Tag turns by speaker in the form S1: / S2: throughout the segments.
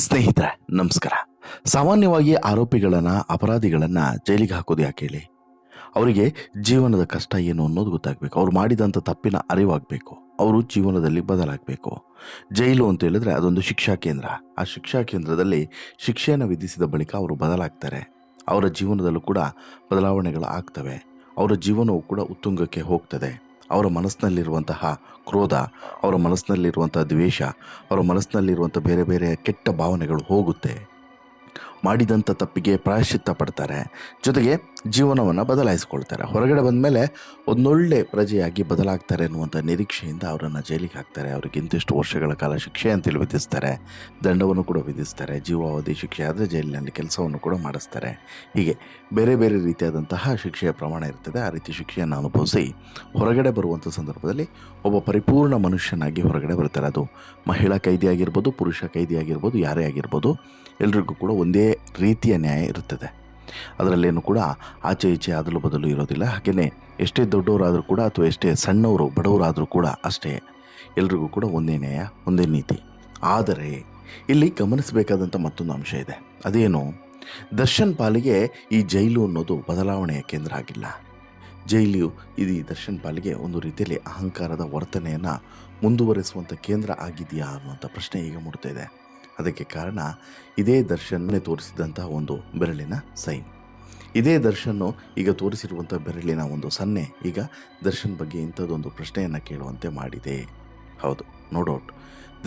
S1: ಸ್ನೇಹಿತರೆ, ನಮಸ್ಕಾರ. ಸಾಮಾನ್ಯವಾಗಿ ಆರೋಪಿಗಳನ್ನು, ಅಪರಾಧಿಗಳನ್ನು ಜೈಲಿಗೆ ಹಾಕೋದು ಯಾಕೆ ಹೇಳಿ? ಅವರಿಗೆ ಜೀವನದ ಕಷ್ಟ ಏನು ಅನ್ನೋದು ಗೊತ್ತಾಗಬೇಕು. ಅವ್ರು ಮಾಡಿದಂಥ ತಪ್ಪಿನ ಅರಿವಾಗಬೇಕು. ಅವರು ಜೀವನದಲ್ಲಿ ಬದಲಾಗಬೇಕು. ಜೈಲು ಅಂತ ಹೇಳಿದ್ರೆ ಅದೊಂದು ಶಿಕ್ಷಾ ಕೇಂದ್ರ. ಆ ಶಿಕ್ಷಾ ಕೇಂದ್ರದಲ್ಲಿ ಶಿಕ್ಷೆಯನ್ನು ವಿಧಿಸಿದ ಬಳಿಕ ಅವರು ಬದಲಾಗ್ತಾರೆ. ಅವರ ಜೀವನದಲ್ಲೂ ಕೂಡ ಬದಲಾವಣೆಗಳು ಆಗ್ತವೆ. ಅವರ ಜೀವನವು ಕೂಡ ಉತ್ತುಂಗಕ್ಕೆ ಹೋಗ್ತದೆ. ಅವರ ಮನಸ್ಸಿನಲ್ಲಿರುವಂತಹ ಕ್ರೋಧ, ಅವರ ಮನಸ್ಸಿನಲ್ಲಿರುವಂಥ ದ್ವೇಷ, ಅವರ ಮನಸ್ಸಿನಲ್ಲಿರುವಂಥ ಬೇರೆ ಬೇರೆ ಕೆಟ್ಟ ಭಾವನೆಗಳು ಹೋಗುತ್ತೆ. ಮಾಡಿದಂಥ ತಪ್ಪಿಗೆ ಪ್ರಾಯಶ್ಚಿತ್ತ ಪಡ್ತಾರೆ. ಜೊತೆಗೆ ಜೀವನವನ್ನು ಬದಲಾಯಿಸ್ಕೊಳ್ತಾರೆ. ಹೊರಗಡೆ ಬಂದ ಮೇಲೆ ಒಂದೊಳ್ಳೆ ಪ್ರಜೆಯಾಗಿ ಬದಲಾಗ್ತಾರೆ ಅನ್ನುವಂಥ ನಿರೀಕ್ಷೆಯಿಂದ ಅವರನ್ನು ಜೈಲಿಗೆ ಹಾಕ್ತಾರೆ. ಅವರಿಗೆ ಇಂತಿಷ್ಟು ವರ್ಷಗಳ ಕಾಲ ಶಿಕ್ಷೆ ಅಂತೇಳಿ ವಿಧಿಸ್ತಾರೆ. ದಂಡವನ್ನು ಕೂಡ ವಿಧಿಸ್ತಾರೆ. ಜೀವಾವಧಿ ಶಿಕ್ಷೆ ಆದರೆ ಜೈಲಿನಲ್ಲಿ ಕೆಲಸವನ್ನು ಕೂಡ ಮಾಡಿಸ್ತಾರೆ. ಹೀಗೆ ಬೇರೆ ಬೇರೆ ರೀತಿಯಾದಂತಹ ಶಿಕ್ಷೆಯ ಪ್ರಮಾಣ ಇರ್ತದೆ. ಆ ರೀತಿ ಶಿಕ್ಷೆಯನ್ನು ಅನುಭವಿಸಿ ಹೊರಗಡೆ ಬರುವಂಥ ಸಂದರ್ಭದಲ್ಲಿ ಒಬ್ಬ ಪರಿಪೂರ್ಣ ಮನುಷ್ಯನಾಗಿ ಹೊರಗಡೆ ಬರ್ತಾರೆ. ಅದು ಮಹಿಳಾ ಕೈದಿ ಆಗಿರ್ಬೋದು, ಪುರುಷ ಕೈದಿ ಆಗಿರ್ಬೋದು, ಯಾರೇ ಆಗಿರ್ಬೋದು, ಎಲ್ರಿಗೂ ಕೂಡ ಒಂದೇ ರೀತಿಯ ನ್ಯಾಯ ಇರುತ್ತದೆ. ಅದರಲ್ಲೇನು ಕೂಡ ಆಚೆ ಈಚೆ ಅದಲು ಬದಲು ಇರೋದಿಲ್ಲ. ಹಾಗೆಯೇ ಎಷ್ಟೇ ದೊಡ್ಡವರಾದರೂ ಕೂಡ ಅಥವಾ ಎಷ್ಟೇ ಸಣ್ಣವರು ಬಡವರಾದರೂ ಕೂಡ ಅಷ್ಟೇ, ಎಲ್ರಿಗೂ ಕೂಡ ಒಂದೇ ನ್ಯಾಯ, ಒಂದೇ ನೀತಿ. ಆದರೆ ಇಲ್ಲಿ ಗಮನಿಸಬೇಕಾದಂಥ ಮತ್ತೊಂದು ಅಂಶ ಇದೆ. ಅದೇನು? ದರ್ಶನ್ ಪಾಲಿಗೆ ಈ ಜೈಲು ಅನ್ನೋದು ಬದಲಾವಣೆಯ ಕೇಂದ್ರ ಆಗಿಲ್ಲ. ಜೈಲು ಇದು ದರ್ಶನ್ ಪಾಲಿಗೆ ಒಂದು ರೀತಿಯಲ್ಲಿ ಅಹಂಕಾರದ ವರ್ತನೆಯನ್ನು ಮುಂದುವರಿಸುವಂಥ ಕೇಂದ್ರ ಆಗಿದೆಯಾ ಅನ್ನುವಂಥ ಪ್ರಶ್ನೆ ಈಗ ಮೂಡ್ತಾ ಇದೆ. ಅದಕ್ಕೆ ಕಾರಣ ಇದೇ ದರ್ಶನ್ನೇ ತೋರಿಸಿದಂತಹ ಒಂದು ಬೆರಳಿನ ಸೈನ್. ಇದೇ ದರ್ಶನ್ನು ಈಗ ತೋರಿಸಿರುವಂಥ ಬೆರಳಿನ ಒಂದು ಸನ್ನೆ ಈಗ ದರ್ಶನ್ ಬಗ್ಗೆ ಇಂಥದ್ದೊಂದು ಪ್ರಶ್ನೆಯನ್ನು ಕೇಳುವಂತೆ ಮಾಡಿದೆ. ಹೌದು, ನೋ ಡೌಟ್.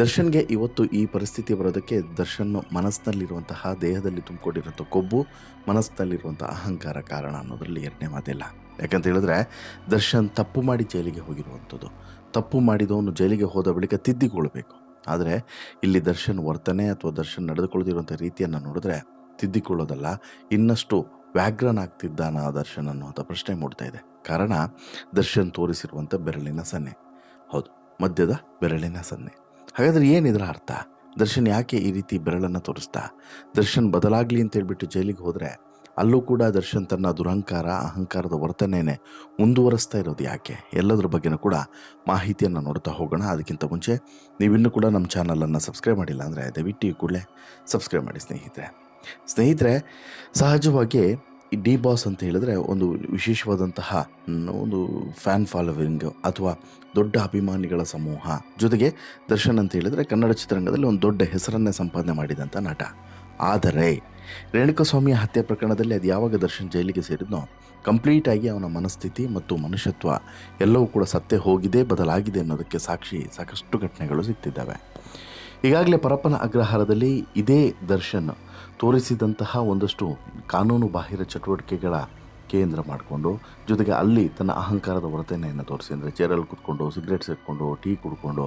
S1: ದರ್ಶನ್ಗೆ ಇವತ್ತು ಈ ಪರಿಸ್ಥಿತಿ ಬರೋದಕ್ಕೆ ದರ್ಶನ್ ಮನಸ್ಸಿನಲ್ಲಿರುವಂತಹ, ದೇಹದಲ್ಲಿ ತುಂಬಿಕೊಂಡಿರುವಂಥ ಕೊಬ್ಬು, ಮನಸ್ಸಿನಲ್ಲಿರುವಂಥ ಅಹಂಕಾರ ಕಾರಣ ಅನ್ನೋದರಲ್ಲಿ ಎರಡನೇ ಮಾತಿಲ್ಲ. ಯಾಕಂತ ಹೇಳಿದ್ರೆ ದರ್ಶನ್ ತಪ್ಪು ಮಾಡಿ ಜೈಲಿಗೆ ಹೋಗಿರುವಂಥದ್ದು. ತಪ್ಪು ಮಾಡಿದವನು ಜೈಲಿಗೆ ಹೋದ ಬಳಿಕ ತಿದ್ದಿಕೊಳ್ಬೇಕು. ಆದರೆ ಇಲ್ಲಿ ದರ್ಶನ್ ವರ್ತನೆ ಅಥವಾ ದರ್ಶನ್ ನಡೆದುಕೊಳ್ಳದಿರುವಂಥ ರೀತಿಯನ್ನು ನೋಡಿದ್ರೆ ತಿದ್ದಿಕೊಳ್ಳೋದಲ್ಲ, ಇನ್ನಷ್ಟು ವ್ಯಾಘ್ರನಾಗ್ತಿದ್ದಾನ ದರ್ಶನ್ ಅನ್ನುವಂಥ ಪ್ರಶ್ನೆ ಮೂಡ್ತಾ ಇದೆ. ಕಾರಣ ದರ್ಶನ್ ತೋರಿಸಿರುವಂಥ ಬೆರಳಿನ ಸನ್ನೆ. ಹೌದು, ಮಧ್ಯದ ಬೆರಳಿನ ಸನ್ನೆ. ಹಾಗಾದರೆ ಏನಿದರ ಅರ್ಥ? ದರ್ಶನ್ ಯಾಕೆ ಈ ರೀತಿ ಬೆರಳನ್ನು ತೋರಿಸ್ತಾ? ದರ್ಶನ್ ಬದಲಾಗಲಿ ಅಂತ ಹೇಳ್ಬಿಟ್ಟು ಜೈಲಿಗೆ ಹೋದರೆ ಅಲ್ಲೂ ಕೂಡ ದರ್ಶನ್ ತನ್ನ ದುರಹಂಕಾರ, ಅಹಂಕಾರದ ವರ್ತನೆಯೇ ಮುಂದುವರಿಸ್ತಾ ಇರೋದು ಯಾಕೆ? ಎಲ್ಲದರ ಬಗ್ಗೆನೂ ಕೂಡ ಮಾಹಿತಿಯನ್ನು ನೋಡ್ತಾ ಹೋಗೋಣ. ಅದಕ್ಕಿಂತ ಮುಂಚೆ ನೀವಿನ್ನೂ ಕೂಡ ನಮ್ಮ ಚಾನಲನ್ನು ಸಬ್ಸ್ಕ್ರೈಬ್ ಮಾಡಿಲ್ಲ ಅಂದರೆ ದಯವಿಟ್ಟು ಈ ಕೂಡಲೇ ಸಬ್ಸ್ಕ್ರೈಬ್ ಮಾಡಿ ಸ್ನೇಹಿತರೆ. ಸಹಜವಾಗಿ ಈ ಡಿ ಬಾಸ್ ಅಂತ ಹೇಳಿದ್ರೆ ಒಂದು ವಿಶೇಷವಾದಂತಹ ಒಂದು ಫ್ಯಾನ್ ಫಾಲೋವಿಂಗ್ ಅಥವಾ ದೊಡ್ಡ ಅಭಿಮಾನಿಗಳ ಸಮೂಹ. ಜೊತೆಗೆ ದರ್ಶನ್ ಅಂತ ಹೇಳಿದರೆ ಕನ್ನಡ ಚಿತ್ರರಂಗದಲ್ಲಿ ಒಂದು ದೊಡ್ಡ ಹೆಸರನ್ನೇ ಸಂಪಾದನೆ ಮಾಡಿದಂಥ ನಟ. ಆದರೆ ರೇಣುಕಾಸ್ವಾಮಿಯ ಹತ್ಯೆ ಪ್ರಕರಣದಲ್ಲಿ ಅದು ಯಾವಾಗ ದರ್ಶನ್ ಜೈಲಿಗೆ ಸೇರಿದ್ನೋ ಕಂಪ್ಲೀಟಾಗಿ ಅವನ ಮನಸ್ಥಿತಿ ಮತ್ತು ಮನುಷ್ಯತ್ವ ಎಲ್ಲವೂ ಕೂಡ ಸತ್ತೇ ಹೋಗಿದೆ, ಬದಲಾಗಿದೆ ಅನ್ನೋದಕ್ಕೆ ಸಾಕ್ಷಿ ಸಾಕಷ್ಟು ಘಟನೆಗಳು ಸಿಗ್ತಿದ್ದಾವೆ. ಈಗಾಗಲೇ ಪರಪ್ಪನ ಅಗ್ರಹಾರದಲ್ಲಿ ಇದೇ ದರ್ಶನ್ ತೋರಿಸಿದಂತಹ ಒಂದಷ್ಟು ಕಾನೂನು ಬಾಹಿರ ಚಟುವಟಿಕೆಗಳ ಕೇಂದ್ರ ಮಾಡಿಕೊಂಡು, ಜೊತೆಗೆ ಅಲ್ಲಿ ತನ್ನ ಅಹಂಕಾರದ ವರ್ತನೆಯನ್ನು ತೋರಿಸಿ, ಅಂದರೆ ಚೇರಲ್ಲಿ ಕೂತ್ಕೊಂಡು, ಸಿಗರೇಟ್ ಸೇರಿಕೊಂಡು, ಟೀ ಕುಡ್ಕೊಂಡು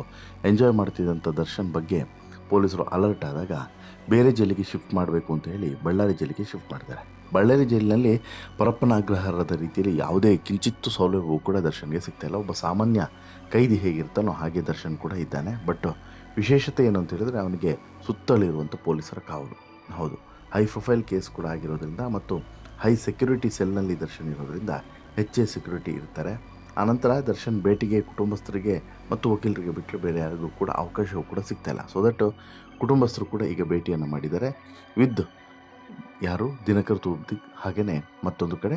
S1: ಎಂಜಾಯ್ ಮಾಡ್ತಿದ್ದಂಥ ದರ್ಶನ್ ಬಗ್ಗೆ ಪೊಲೀಸರು ಅಲರ್ಟ್ ಆದಾಗ ಬೇರೆ ಜೈಲಿಗೆ ಶಿಫ್ಟ್ ಮಾಡಬೇಕು ಅಂತ ಹೇಳಿ ಬಳ್ಳಾರಿ ಜೈಲಿಗೆ ಶಿಫ್ಟ್ ಮಾಡ್ತಾರೆ. ಬಳ್ಳಾರಿ ಜೈಲಿನಲ್ಲಿ ಪರಪ್ಪನ ಅಗ್ರಹಾರದ ರೀತಿಯಲ್ಲಿ ಯಾವುದೇ ಕಿಂಚಿತ್ತು ಸೌಲಭ್ಯವೂ ಕೂಡ ದರ್ಶನ್ಗೆ ಸಿಗ್ತಾಯಿಲ್ಲ. ಒಬ್ಬ ಸಾಮಾನ್ಯ ಕೈದಿ ಹೇಗಿರ್ತಾನೋ ಹಾಗೆ ದರ್ಶನ್ ಕೂಡ ಇದ್ದಾನೆ. ಬಟ್ ವಿಶೇಷತೆ ಏನು ಅಂತ ಹೇಳಿದ್ರೆ ಅವನಿಗೆ ಸುತ್ತಲಿರುವಂಥ ಪೊಲೀಸರ ಕಾವಲು. ಹೌದು, ಹೈ ಪ್ರೊಫೈಲ್ ಕೇಸ್ ಕೂಡ ಆಗಿರೋದ್ರಿಂದ ಮತ್ತು ಹೈ ಸೆಕ್ಯೂರಿಟಿ ಸೆಲ್ನಲ್ಲಿ ದರ್ಶನ್ ಇರೋದ್ರಿಂದ ಹೆಚ್ಚೇ ಸೆಕ್ಯೂರಿಟಿ ಇರ್ತಾರೆ. ಆನಂತರ ದರ್ಶನ್ ಭೇಟಿಗೆ ಕುಟುಂಬಸ್ಥರಿಗೆ ಮತ್ತು ವಕೀಲರಿಗೆ ಬಿಟ್ಟರೆ ಬೇರೆ ಯಾರಿಗೂ ಕೂಡ ಅವಕಾಶವೂ ಕೂಡ ಸಿಗ್ತಾಯಿಲ್ಲ. ಸೊ ದಟ್ ಕುಟುಂಬಸ್ಥರು ಕೂಡ ಈಗ ಭೇಟಿಯನ್ನು ಮಾಡಿದ್ದಾರೆ ವಿತ್ ಯಾರು ದಿನಕರ್ ತೂಗುದೀಪ್, ಹಾಗೆಯೇ ಮತ್ತೊಂದು ಕಡೆ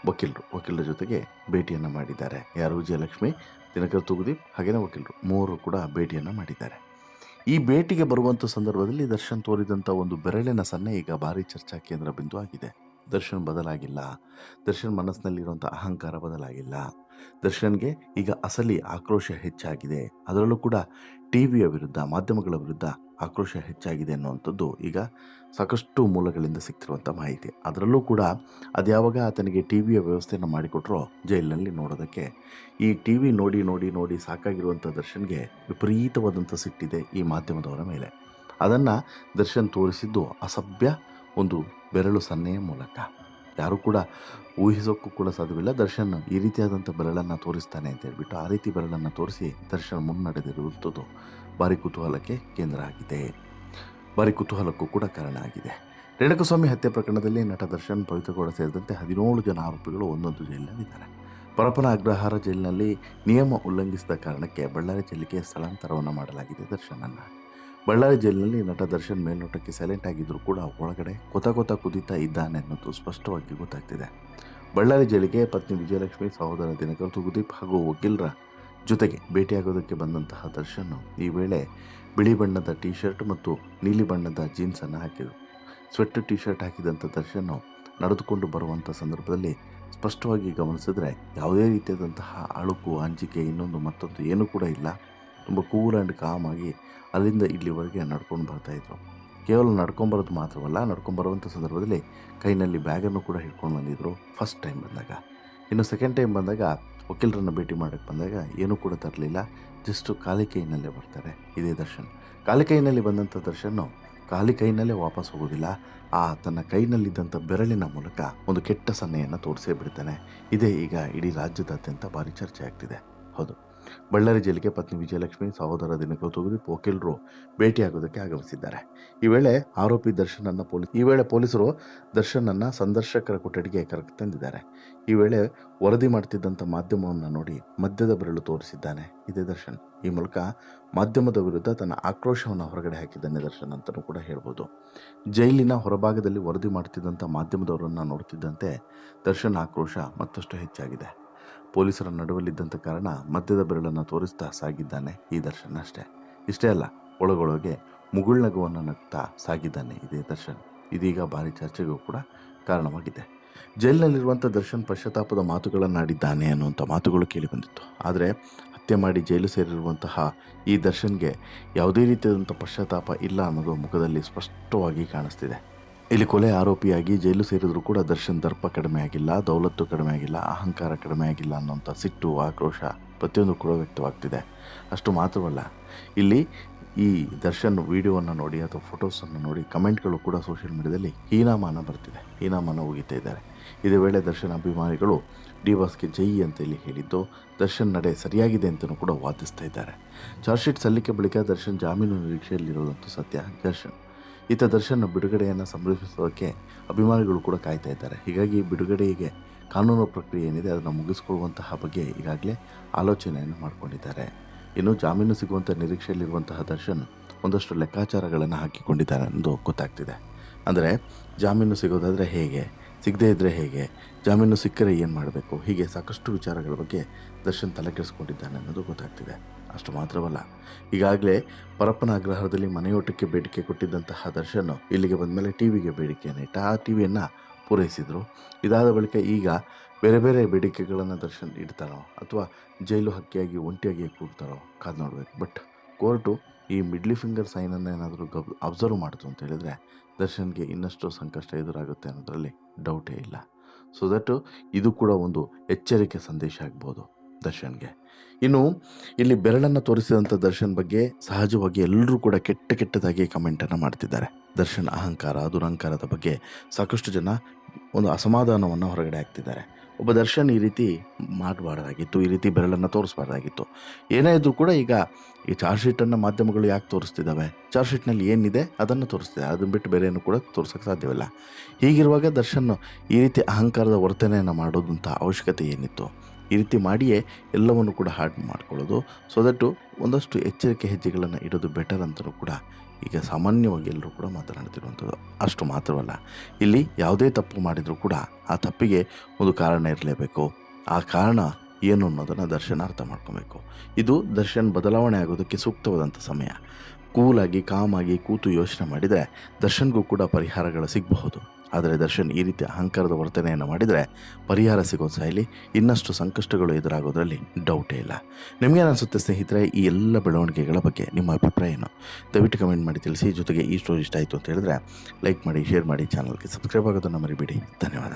S1: ವಕೀಲರ ಜೊತೆಗೆ ಭೇಟಿಯನ್ನು ಮಾಡಿದ್ದಾರೆ. ಯಾರು? ವಿಜಯಲಕ್ಷ್ಮಿ, ದಿನಕರ್ ತೂಗುದೀಪ್, ಹಾಗೆಯೇ ವಕೀಲರು ಮೂವರು ಕೂಡ ಭೇಟಿಯನ್ನು ಮಾಡಿದ್ದಾರೆ. ಈ ಭೇಟಿಗೆ ಬರುವಂಥ ಸಂದರ್ಭದಲ್ಲಿ ದರ್ಶನ್ ತೋರಿದಂಥ ಒಂದು ಬೆರಳಿನ ಸನ್ನೆ ಈಗ ಭಾರಿ ಚರ್ಚಾ ಕೇಂದ್ರ ಬಿಂದು ಆಗಿದೆ. ದರ್ಶನ್ ಬದಲಾಗಿಲ್ಲ, ದರ್ಶನ್ ಮನಸ್ಸಿನಲ್ಲಿರುವಂಥ ಅಹಂಕಾರ ಬದಲಾಗಿಲ್ಲ. ದರ್ಶನ್ಗೆ ಈಗ ಅಸಲಿ ಆಕ್ರೋಶ ಹೆಚ್ಚಾಗಿದೆ. ಅದರಲ್ಲೂ ಕೂಡ ಟಿವಿಯ ವಿರುದ್ಧ, ಮಾಧ್ಯಮಗಳ ವಿರುದ್ಧ ಆಕ್ರೋಶ ಹೆಚ್ಚಾಗಿದೆ ಅನ್ನುವಂಥದ್ದು ಈಗ ಸಾಕಷ್ಟು ಮೂಲಗಳಿಂದ ಸಿಗ್ತಿರುವಂಥ ಮಾಹಿತಿ. ಅದರಲ್ಲೂ ಕೂಡ ಅದು ಯಾವಾಗ ಆತನಿಗೆ ಟಿವಿಯ ವ್ಯವಸ್ಥೆಯನ್ನು ಮಾಡಿಕೊಟ್ರೋ ಜೈಲಿನಲ್ಲಿ ನೋಡೋದಕ್ಕೆ, ಈ ಟಿ ವಿ ನೋಡಿ ನೋಡಿ ನೋಡಿ ಸಾಕಾಗಿರುವಂಥ ದರ್ಶನ್ಗೆ ವಿಪರೀತವಾದಂಥ ಸಿಟ್ಟಿದೆ ಈ ಮಾಧ್ಯಮದವರ ಮೇಲೆ. ಅದನ್ನು ದರ್ಶನ್ ತೋರಿಸಿದ್ದು ಅಸಭ್ಯ ಒಂದು ಬೆರಳು ಸನ್ನೆಯ ಮೂಲಕ. ಯಾರೂ ಕೂಡ ಊಹಿಸೋಕ್ಕೂ ಕೂಡ ಸಾಧ್ಯವಿಲ್ಲ ದರ್ಶನ್ ಈ ರೀತಿಯಾದಂಥ ಬೆರಳನ್ನು ತೋರಿಸ್ತಾನೆ ಅಂತ ಹೇಳ್ಬಿಟ್ಟು. ಆ ರೀತಿ ಬೆರಳನ್ನು ತೋರಿಸಿ ದರ್ಶನ್ ಮುನ್ನಡೆದಿರುವಂಥದ್ದು ಭಾರಿ ಕುತೂಹಲಕ್ಕೆ ಕೇಂದ್ರ ಆಗಿದೆ, ಭಾರಿ ಕುತೂಹಲಕ್ಕೂ ಕೂಡ ಕಾರಣ ಆಗಿದೆ. ರೇಣುಕಾಸ್ವಾಮಿ ಹತ್ಯೆ ಪ್ರಕರಣದಲ್ಲಿ ನಟ ದರ್ಶನ್, ಪವಿತ್ರಗೌಡ ಸೇರಿದಂತೆ 17 ಜನ ಆರೋಪಿಗಳು ಒಂದೊಂದು ಜೈಲಿನಲ್ಲಿದ್ದಾರೆ. ಪರಪ್ಪನ ಅಗ್ರಹಾರ ಜೈಲಿನಲ್ಲಿ ನಿಯಮ ಉಲ್ಲಂಘಿಸಿದ ಕಾರಣಕ್ಕೆ ಬಳ್ಳಾರಿ ಜೈಲಿಗೆ ಸ್ಥಳಾಂತರವನ್ನು ಮಾಡಲಾಗಿದೆ ದರ್ಶನನ್ನು. ಬಳ್ಳಾರಿ ಜೈಲಿನಲ್ಲಿ ನಟ ದರ್ಶನ್ ಮೇಲ್ನೋಟಕ್ಕೆ ಸೈಲೆಂಟ್ ಆಗಿದ್ದರೂ ಕೂಡ ಒಳಗಡೆ ಕೊತ ಕುದೀತಾ ಇದ್ದಾನೆ ಅನ್ನೋದು ಸ್ಪಷ್ಟವಾಗಿ ಗೊತ್ತಾಗ್ತಿದೆ. ಬಳ್ಳಾರಿ ಜೈಲಿಗೆ ಪತ್ನಿ ವಿಜಯಲಕ್ಷ್ಮಿ, ಸಹೋದರ ದಿನಕರ್ ತೂಗುದೀಪ್ ಹಾಗೂ ವಕೀಲರ ಜೊತೆಗೆ ಭೇಟಿಯಾಗೋದಕ್ಕೆ ಬಂದಂತಹ ದರ್ಶನ್ ಈ ವೇಳೆ ಬಿಳಿ ಬಣ್ಣದ ಟೀ ಶರ್ಟ್ ಮತ್ತು ನೀಲಿ ಬಣ್ಣದ ಜೀನ್ಸನ್ನು ಹಾಕಿದರು. ಸ್ವೆಟ್ ಟೀ ಶರ್ಟ್ ಹಾಕಿದಂಥ ದರ್ಶನ್ ನಡೆದುಕೊಂಡು ಬರುವಂಥ ಸಂದರ್ಭದಲ್ಲಿ ಸ್ಪಷ್ಟವಾಗಿ ಗಮನಿಸಿದ್ರೆ ಯಾವುದೇ ರೀತಿಯಾದಂತಹ ಅಳುಕು, ಅಂಜಿಕೆ, ಇನ್ನೊಂದು ಮತ್ತೊಂದು ಏನೂ ಕೂಡ ಇಲ್ಲ. ತುಂಬ ಕೂಲ್ ಆ್ಯಂಡ್ ಕಾಮ್ ಆಗಿ ಅಲ್ಲಿಂದ ಇಲ್ಲಿವರೆಗೆ ನಡ್ಕೊಂಡು ಬರ್ತಾಯಿದ್ರು. ಕೇವಲ ನಡ್ಕೊಂಬರೋದು ಮಾತ್ರವಲ್ಲ, ನಡ್ಕೊಂಬರುವಂಥ ಸಂದರ್ಭದಲ್ಲಿ ಕೈನಲ್ಲಿ ಬ್ಯಾಗನ್ನು ಕೂಡ ಹಿಡ್ಕೊಂಡು ಬಂದಿದ್ದರು ಫಸ್ಟ್ ಟೈಮ್ ಬಂದಾಗ. ಇನ್ನು ಸೆಕೆಂಡ್ ಟೈಮ್ ಬಂದಾಗ ವಕೀಲರನ್ನು ಭೇಟಿ ಮಾಡೋಕ್ಕೆ ಬಂದಾಗ ಏನೂ ಕೂಡ ತರಲಿಲ್ಲ, ಜಸ್ಟು ಖಾಲಿ ಕೈನಲ್ಲೇ ಬರ್ತಾರೆ. ಇದೇ ದರ್ಶನ್. ಖಾಲಿ ಕೈನಲ್ಲಿ ಬಂದಂಥ ದರ್ಶನ್ನು ಖಾಲಿ ಕೈನಲ್ಲೇ ವಾಪಸ್ ಹೋಗೋದಿಲ್ಲ, ತನ್ನ ಕೈನಲ್ಲಿದ್ದಂಥ ಬೆರಳಿನ ಮೂಲಕ ಒಂದು ಕೆಟ್ಟ ಸನ್ನೆಯನ್ನು ತೋರಿಸೇ ಬಿಡ್ತಾನೆ. ಇದೇ ಈಗ ಇಡೀ ರಾಜ್ಯದಾದ್ಯಂತ ಭಾರಿ ಚರ್ಚೆ ಆಗ್ತಿದೆ. ಹೌದು, ಬಳ್ಳಾರಿ ಜೈಲಿಗೆ ಪತ್ನಿ ವಿಜಯಲಕ್ಷ್ಮಿ, ಸಹೋದರ ದಿನಕರ್ ತೂಗುದೀಪ್, ವಕೀಲರು ಭೇಟಿಯಾಗೋದಕ್ಕೆ ಆಗಮಿಸಿದ್ದಾರೆ. ಈ ವೇಳೆ ಆರೋಪಿ ಪೊಲೀಸರು ದರ್ಶನನ್ನು ಸಂದರ್ಶಕರ ಕೊಠಡಿಗೆ ಕರೆತಂದಿದ್ದಾರೆ. ಈ ವೇಳೆ ವರದಿ ಮಾಡ್ತಿದ್ದಂಥ ಮಾಧ್ಯಮವನ್ನು ನೋಡಿ ಮದ್ಯದ ಬೆರಳು ತೋರಿಸಿದ್ದಾನೆ ಇದೇ ದರ್ಶನ್. ಈ ಮೂಲಕ ಮಾಧ್ಯಮದ ವಿರುದ್ಧ ತನ್ನ ಆಕ್ರೋಶವನ್ನು ಹೊರಗಡೆ ಹಾಕಿದ್ದಾನೆ ದರ್ಶನ್ ಅಂತಲೂ ಕೂಡ ಹೇಳ್ಬೋದು. ಜೈಲಿನ ಹೊರಭಾಗದಲ್ಲಿ ವರದಿ ಮಾಡ್ತಿದ್ದಂಥ ಮಾಧ್ಯಮದವರನ್ನು ನೋಡ್ತಿದ್ದಂತೆ ದರ್ಶನ್ ಆಕ್ರೋಶ ಮತ್ತಷ್ಟು ಹೆಚ್ಚಾಗಿದೆ. ಪೊಲೀಸರ ನಡುವಲ್ಲಿದ್ದಂಥ ಕಾರಣ ಮದ್ಯದ ಬೆರಳನ್ನು ತೋರಿಸ್ತಾ ಸಾಗಿದ್ದಾನೆ ಈ ದರ್ಶನ್ ಅಷ್ಟೇ. ಇಷ್ಟೇ ಅಲ್ಲ, ಒಳಗೊಳಗೆ ಮುಗುಳ್ನಗುವನ್ನು ನಗ್ತಾ ಸಾಗಿದ್ದಾನೆ ಇದೇ ದರ್ಶನ್. ಇದೀಗ ಭಾರಿ ಚರ್ಚೆಗೂ ಕೂಡ ಕಾರಣವಾಗಿದೆ. ಜೈಲಿನಲ್ಲಿರುವಂಥ ದರ್ಶನ್ ಪಶ್ಚಾತ್ತಾಪದ ಮಾತುಗಳನ್ನಾಡಿದ್ದಾನೆ ಅನ್ನುವಂಥ ಮಾತುಗಳು ಕೇಳಿಬಂದಿತ್ತು. ಆದರೆ ಹತ್ಯೆ ಮಾಡಿ ಜೈಲು ಸೇರಿರುವಂತಹ ಈ ದರ್ಶನ್ಗೆ ಯಾವುದೇ ರೀತಿಯಾದಂಥ ಪಶ್ಚಾತ್ತಾಪ ಇಲ್ಲ ಅನ್ನೋದು ಮುಖದಲ್ಲಿ ಸ್ಪಷ್ಟವಾಗಿ ಕಾಣಿಸ್ತಿದೆ. ಇಲ್ಲಿ ಕೊಲೆ ಆರೋಪಿಯಾಗಿ ಜೈಲು ಸೇರಿದರೂ ಕೂಡ ದರ್ಶನ್ ದರ್ಪ ಕಡಿಮೆ ಆಗಿಲ್ಲ, ದೌಲತ್ತು ಕಡಿಮೆ ಆಗಿಲ್ಲ, ಅಹಂಕಾರ ಕಡಿಮೆ ಆಗಿಲ್ಲ ಅನ್ನೋಂಥ ಸಿಟ್ಟು, ಆಕ್ರೋಶ ಪ್ರತಿಯೊಂದು ಕೂಡ ವ್ಯಕ್ತವಾಗ್ತಿದೆ. ಅಷ್ಟು ಮಾತ್ರವಲ್ಲ, ಇಲ್ಲಿ ಈ ದರ್ಶನ್ ವಿಡಿಯೋವನ್ನು ನೋಡಿ ಅಥವಾ ಫೋಟೋಸನ್ನು ನೋಡಿ ಕಮೆಂಟ್ಗಳು ಕೂಡ ಸೋಷಿಯಲ್ ಮೀಡಿಯಾದಲ್ಲಿ ಹೀನಾಮಾನ ಬರ್ತಿದೆ, ಹೀನಾಮಾನ ಹೋಗಿತಾ ಇದ್ದಾರೆ. ಇದೇ ವೇಳೆ ದರ್ಶನ್ ಅಭಿಮಾನಿಗಳು ಡಿ ಬಾಸ್ಗೆ ಜೈ ಅಂತ ಇಲ್ಲಿ ಹೇಳಿದ್ದು, ದರ್ಶನ್ ನಡೆ ಸರಿಯಾಗಿದೆ ಅಂತಲೂ ಕೂಡ ವಾದಿಸ್ತಾ ಇದ್ದಾರೆ. ಚಾರ್ಜ್ ಶೀಟ್ ಸಲ್ಲಿಕೆ ಬಳಿಕ ದರ್ಶನ್ ಜಾಮೀನು ನಿರೀಕ್ಷೆಯಲ್ಲಿರೋದಂತೂ ಸತ್ಯ. ದರ್ಶನ್ ಬಿಡುಗಡೆಯನ್ನು ಸಂಭ್ರಮಿಸೋದಕ್ಕೆ ಅಭಿಮಾನಿಗಳು ಕೂಡ ಕಾಯ್ತಾ ಇದ್ದಾರೆ. ಹೀಗಾಗಿ ಬಿಡುಗಡೆಗೆ ಕಾನೂನು ಪ್ರಕ್ರಿಯೆ ಏನಿದೆ ಅದನ್ನು ಮುಗಿಸ್ಕೊಳ್ಳುವಂತಹ ಬಗ್ಗೆ ಈಗಾಗಲೇ ಆಲೋಚನೆಯನ್ನು ಮಾಡಿಕೊಂಡಿದ್ದಾರೆ. ಇನ್ನು ಜಾಮೀನು ಸಿಗುವಂಥ ನಿರೀಕ್ಷೆಯಲ್ಲಿರುವಂತಹ ದರ್ಶನ್ ಒಂದಷ್ಟು ಲೆಕ್ಕಾಚಾರಗಳನ್ನು ಹಾಕಿಕೊಂಡಿದ್ದಾರೆ ಅನ್ನೋದು ಗೊತ್ತಾಗ್ತಿದೆ. ಅಂದರೆ ಜಾಮೀನು ಸಿಗೋದಾದರೆ ಹೇಗೆ, ಸಿಗದೇ ಇದ್ದರೆ ಹೇಗೆ, ಜಾಮೀನು ಸಿಕ್ಕರೆ ಏನು ಮಾಡಬೇಕು, ಹೀಗೆ ಸಾಕಷ್ಟು ವಿಚಾರಗಳ ಬಗ್ಗೆ ದರ್ಶನ್ ತಲೆ ಕೆಡಿಸ್ಕೊಂಡಿದ್ದಾನೆ ಅನ್ನೋದು ಗೊತ್ತಾಗ್ತಿದೆ. ಅಷ್ಟು ಮಾತ್ರವಲ್ಲ, ಈಗಾಗಲೇ ಪರಪ್ಪನ ಅಗ್ರಹಾರದಲ್ಲಿ ಮನೆಯೋಟಕ್ಕೆ ಬೇಡಿಕೆ ಕೊಟ್ಟಿದ್ದಂತಹ ದರ್ಶನ್ ಇಲ್ಲಿಗೆ ಬಂದ ಮೇಲೆ ಟಿವಿಗೆ ಬೇಡಿಕೆಯನ್ನು ಇಟ್ಟ. ಆ ಟಿವಿಯನ್ನು ಪೂರೈಸಿದರು. ಇದಾದ ಬಳಿಕ ಈಗ ಬೇರೆ ಬೇರೆ ಬೇಡಿಕೆಗಳನ್ನು ದರ್ಶನ್ ಇಡ್ತಾರೋ ಅಥವಾ ಜೈಲು ಹಕ್ಕಿಯಾಗಿ ಒಂಟಿಯಾಗಿ ಕೂಡ್ತಾರೋ ಕಾದು ನೋಡಬೇಕು. ಬಟ್ ಕೋರ್ಟು ಈ ಮಿಡ್ಲಿ ಫಿಂಗರ್ ಸೈನನ್ನು ಏನಾದರೂ ಅಬ್ಸರ್ವ್ ಮಾಡಿತು ಅಂತ ಹೇಳಿದರೆ ದರ್ಶನ್ಗೆ ಇನ್ನಷ್ಟು ಸಂಕಷ್ಟ ಎದುರಾಗುತ್ತೆ ಅನ್ನೋದರಲ್ಲಿ ಡೌಟೇ ಇಲ್ಲ. ಸೊ ದಟ್ಟು ಇದು ಕೂಡ ಒಂದು ಎಚ್ಚರಿಕೆ ಸಂದೇಶ ಆಗ್ಬೋದು ದರ್ಶನ್ಗೆ. ಇನ್ನು ಇಲ್ಲಿ ಬೆರಳನ್ನು ತೋರಿಸಿದಂಥ ದರ್ಶನ್ ಬಗ್ಗೆ ಸಹಜವಾಗಿ ಎಲ್ಲರೂ ಕೂಡ ಕೆಟ್ಟದಾಗಿ ಕಮೆಂಟನ್ನು ಮಾಡ್ತಿದ್ದಾರೆ. ದರ್ಶನ್ ಅಹಂಕಾರ, ದುರಹಂಕಾರದ ಬಗ್ಗೆ ಸಾಕಷ್ಟು ಜನ ಒಂದು ಅಸಮಾಧಾನವನ್ನು ಹೊರಗಡೆ ಹಾಕ್ತಿದ್ದಾರೆ. ಒಬ್ಬ ದರ್ಶನ್ ಈ ರೀತಿ ಮಾಡಬಾರ್ದಾಗಿತ್ತು, ಈ ರೀತಿ ಬೆರಳನ್ನು ತೋರಿಸ್ಬಾರ್ದಾಗಿತ್ತು. ಏನೇ ಇದ್ರೂ ಕೂಡ ಈಗ ಈ ಚಾರ್ಜ್ ಶೀಟನ್ನು ಮಾಧ್ಯಮಗಳು ಯಾಕೆ ತೋರಿಸ್ತಿದ್ದಾವೆ, ಚಾರ್ಜ್ ಶೀಟ್ನಲ್ಲಿ ಏನಿದೆ ಅದನ್ನು ತೋರಿಸ್ತಿದೆ, ಅದನ್ನು ಬಿಟ್ಟು ಬೇರೆ ಏನು ಕೂಡ ತೋರ್ಸೋಕ್ಕೆ ಸಾಧ್ಯವಿಲ್ಲ. ಹೀಗಿರುವಾಗ ದರ್ಶನ್ ಈ ರೀತಿ ಅಹಂಕಾರದ ವರ್ತನೆಯನ್ನು ಮಾಡೋದಂಥ ಅವಶ್ಯಕತೆ ಏನಿತ್ತು? ಈ ರೀತಿ ಮಾಡಿಯೇ ಎಲ್ಲವನ್ನು ಕೂಡ ಹಾರ್ಡ್ ಮಾಡ್ಕೊಳ್ಳೋದು. ಸೊ ದಟ್ಟು ಒಂದಷ್ಟು ಎಚ್ಚರಿಕೆ ಹೆಜ್ಜೆಗಳನ್ನು ಇಡೋದು ಬೆಟರ್ ಅಂತಲೂ ಕೂಡ ಈಗ ಸಾಮಾನ್ಯವಾಗಿ ಎಲ್ಲರೂ ಕೂಡ ಮಾತನಾಡ್ತಿರುವಂಥದ್ದು. ಅಷ್ಟು ಮಾತ್ರವಲ್ಲ, ಇಲ್ಲಿ ಯಾವುದೇ ತಪ್ಪು ಮಾಡಿದರೂ ಕೂಡ ಆ ತಪ್ಪಿಗೆ ಒಂದು ಕಾರಣ ಇರಲೇಬೇಕು. ಆ ಕಾರಣ ಏನು ಅನ್ನೋದನ್ನು ದರ್ಶನ್ ಅರ್ಥ ಮಾಡ್ಕೊಬೇಕು. ಇದು ದರ್ಶನ್ ಬದಲಾವಣೆ ಆಗೋದಕ್ಕೆ ಸೂಕ್ತವಾದಂಥ ಸಮಯ. ಕೂಲಾಗಿ, ಕಾಮಾಗಿ ಕೂತು ಯೋಚನೆ ಮಾಡಿದರೆ ದರ್ಶನ್ಗೂ ಕೂಡ ಪರಿಹಾರಗಳು ಸಿಗಬಹುದು. ಆದರೆ ದರ್ಶನ್ ಈ ರೀತಿ ಅಹಂಕಾರದ ವರ್ತನೆಯನ್ನು ಮಾಡಿದರೆ ಪರಿಹಾರ ಸಿಗೋದು ಸಾಯಲಿ, ಇನ್ನಷ್ಟು ಸಂಕಷ್ಟಗಳು ಎದುರಾಗೋದ್ರಲ್ಲಿ ಡೌಟೇ ಇಲ್ಲ. ನಿಮಗೇನು ಅನಿಸುತ್ತೆ ಸ್ನೇಹಿತರೆ ಈ ಎಲ್ಲ ಬೆಳವಣಿಗೆಗಳ ಬಗ್ಗೆ ನಿಮ್ಮ ಅಭಿಪ್ರಾಯ ಏನು? ದಯವಿಟ್ಟು ಕಮೆಂಟ್ ಮಾಡಿ ತಿಳಿಸಿ. ಜೊತೆಗೆ ಈ ಸ್ಟೋರಿ ಇಷ್ಟ ಆಯಿತು ಅಂತ ಹೇಳಿದ್ರೆ ಲೈಕ್ ಮಾಡಿ, ಶೇರ್ ಮಾಡಿ, ಚಾನಲ್ಗೆ ಸಬ್ಸ್ಕ್ರೈಬ್ ಆಗೋದನ್ನು ಮರಿಬೇಡಿ. ಧನ್ಯವಾದ.